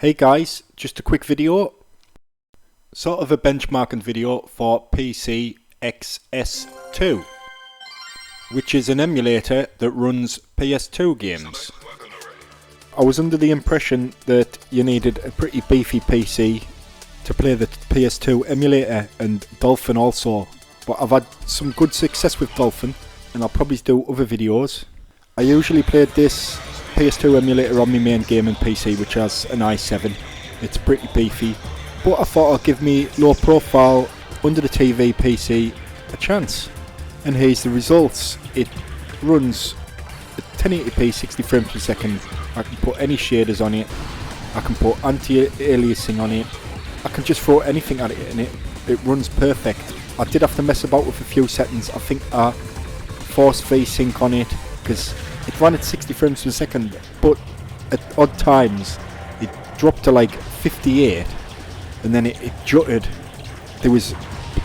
Hey guys, just a quick video, sort of a benchmarking video for PCSX2, which is an emulator that runs PS2 games. I was under the impression that you needed a pretty beefy PC to play the PS2 emulator and Dolphin also, but I've had some good success with Dolphin and I'll probably do other videos. I usually played this PS2 emulator on my main gaming PC, which has an i7. It's pretty beefy, but I thought I'd give me low profile under the TV PC a chance. And here's the results. It runs at 1080p 60 frames per second. I can put any shaders on it, I can put anti-aliasing on it, I can just throw anything at it and it runs perfect. I did have to mess about with a few settings. I think I forced VSync on it because it ran at 60 frames per second, but at odd times it dropped to like 58 and then it jutted. There was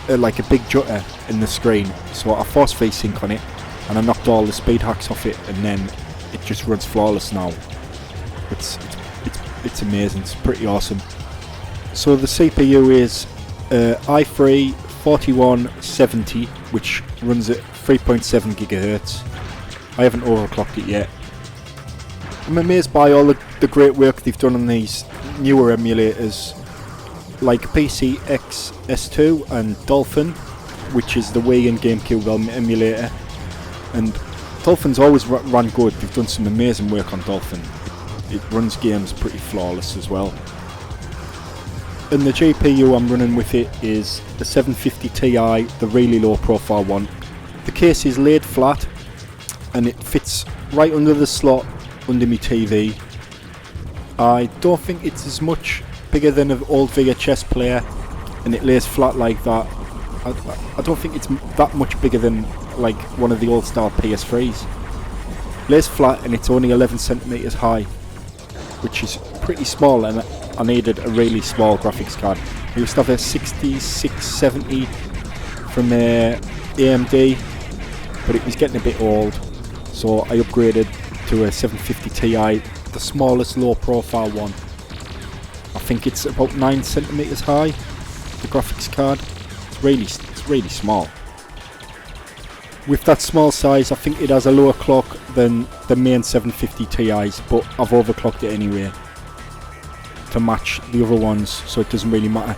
like a big jutter in the screen, so I forced VSync on it and I knocked all the speed hacks off it, and then it just runs flawless now. It's amazing, it's pretty awesome. So the CPU is i3 4170, which runs at 3.7 GHz. I haven't overclocked it yet. I'm amazed by all the great work they've done on these newer emulators like PCSX2 and Dolphin, which is the Wii and GameCube emulator. And Dolphin's always run good. They've done some amazing work on Dolphin. It runs games pretty flawless as well. And the GPU I'm running with it is the 750 Ti, the really low profile one. The case is laid flat and it fits right under the slot under my TV. I don't think it's as much bigger than an old VHS player, and it lays flat like that. I don't think it's that much bigger than like one of the old style PS3s. Lays flat and it's only 11 centimeters high, which is pretty small, and I needed a really small graphics card. I used to have a 6670 from AMD, but it was getting a bit old, so I upgraded to a 750 Ti, the smallest low profile one. I think it's about 9 centimeters high, the graphics card. It's really small. With that small size, I think it has a lower clock than the main 750 Ti's, but I've overclocked it anyway to match the other ones, so it doesn't really matter.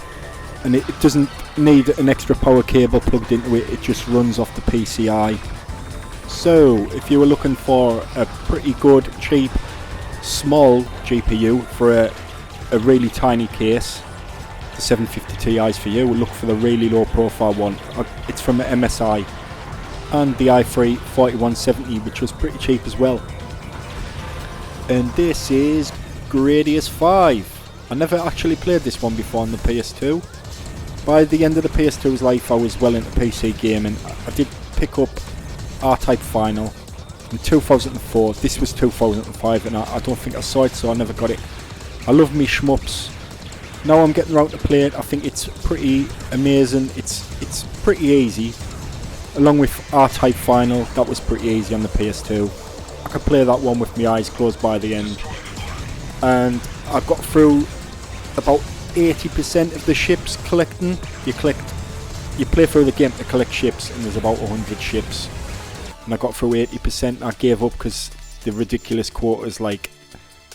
And it doesn't need an extra power cable plugged into it, it just runs off the PCI. So if you were looking for a pretty good, cheap, small GPU for a really tiny case, the 750 Ti's for you, look for the really low profile one. It's from MSI, and the i3 4170, which was pretty cheap as well. And this is Gradius 5. I never actually played this one before on the PS2. By the end of the PS2's life I was well into PC gaming. I did pick up R-Type Final in 2004. This was 2005 and I don't think I saw it, so I never got it. I love me shmups. Now I'm getting around to play it. I think it's pretty amazing. It's pretty easy. Along with R-Type Final, that was pretty easy on the PS2. I could play that one with my eyes closed by the end. And I got through about 80% of the ships collecting. You play through the game to collect ships, and there's about 100 ships. And I got through 80%. I gave up because the ridiculous quotas like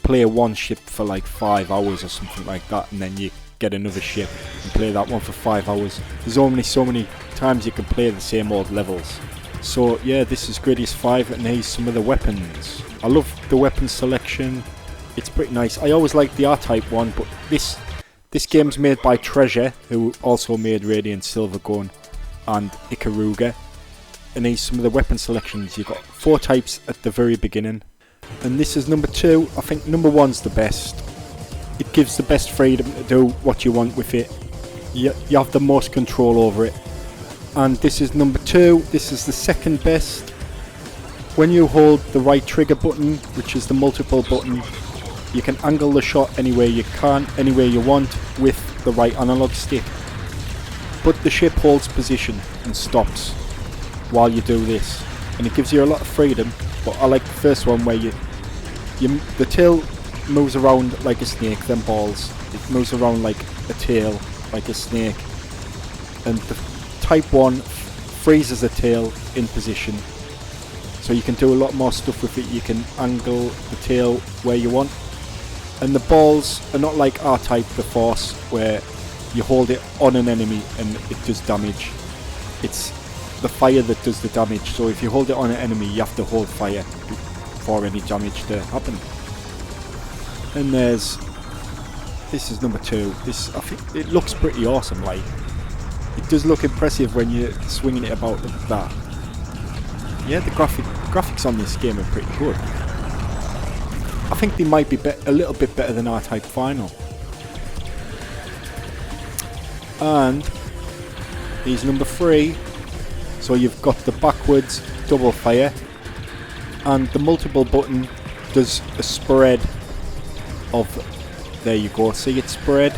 play one ship for like 5 hours or something like that, and then you get another ship and play that one for 5 hours. There's only so many times you can play the same old levels. So yeah, this is Gradius 5, and here's some of the weapons. I love the weapon selection. It's pretty nice. I always liked the R-Type one, but this game's made by Treasure, who also made Radiant Silvergun and Ikaruga. And here's some of the weapon selections. You've got 4 types at the very beginning. And this is number 2. I think number 1's the best. It gives the best freedom to do what you want with it. You have the most control over it. And this is number 2. This is the second best. When you hold the right trigger button, which is the multiple button, you can angle the shot anywhere you can, anywhere you want with the right analog stick. But the ship holds position and stops while you do this, and it gives you a lot of freedom. But I like the first one where the tail moves around like a snake, them balls. It moves around like a tail, like a snake. And the Type 1 freezes the tail in position. So you can do a lot more stuff with it. You can angle the tail where you want. And the balls are not like R-Type, the Force, where you hold it on an enemy and it does damage. It's the fire that does the damage. So if you hold it on an enemy, you have to hold fire for any damage to happen. And this is number 2. This, I think it looks pretty awesome. Like, it does look impressive when you're swinging it about like that. Yeah, the graphics on this game are pretty good. I think they might be a little bit better than R-Type Final. And here's number 3. So you've got the backwards double fire, and the multiple button does a spread of, there you go, see it spread,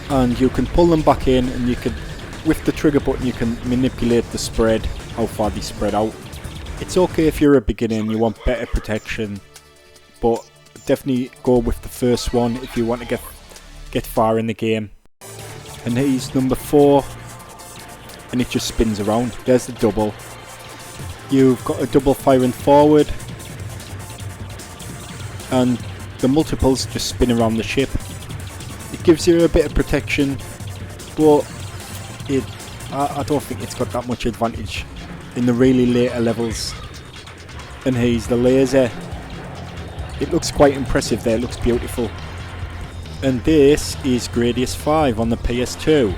and you can pull them back in, and you can, with the trigger button, you can manipulate the spread, how far they spread out. It's okay if you're a beginner and you want better protection, but definitely go with the first one if you want to get far in the game. And here's number 4, and it just spins around. There's the double. You've got a double firing forward, and the multiples just spin around the ship. It gives you a bit of protection, but I don't think it's got that much advantage in the really later levels. And here's the laser. It looks quite impressive there, it looks beautiful. And this is Gradius 5 on the PS2.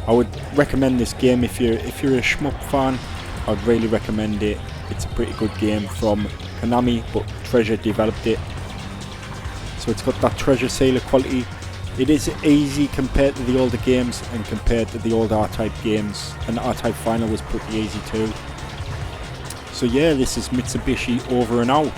I would recommend this game if you're a shmup fan. I'd really recommend it. It's a pretty good game from Konami, but Treasure developed it. So it's got that Treasure Sailor quality. It is easy compared to the older games and compared to the old R-Type games, and R-Type Final was pretty easy too. So yeah, this is Mitsubishi over and out.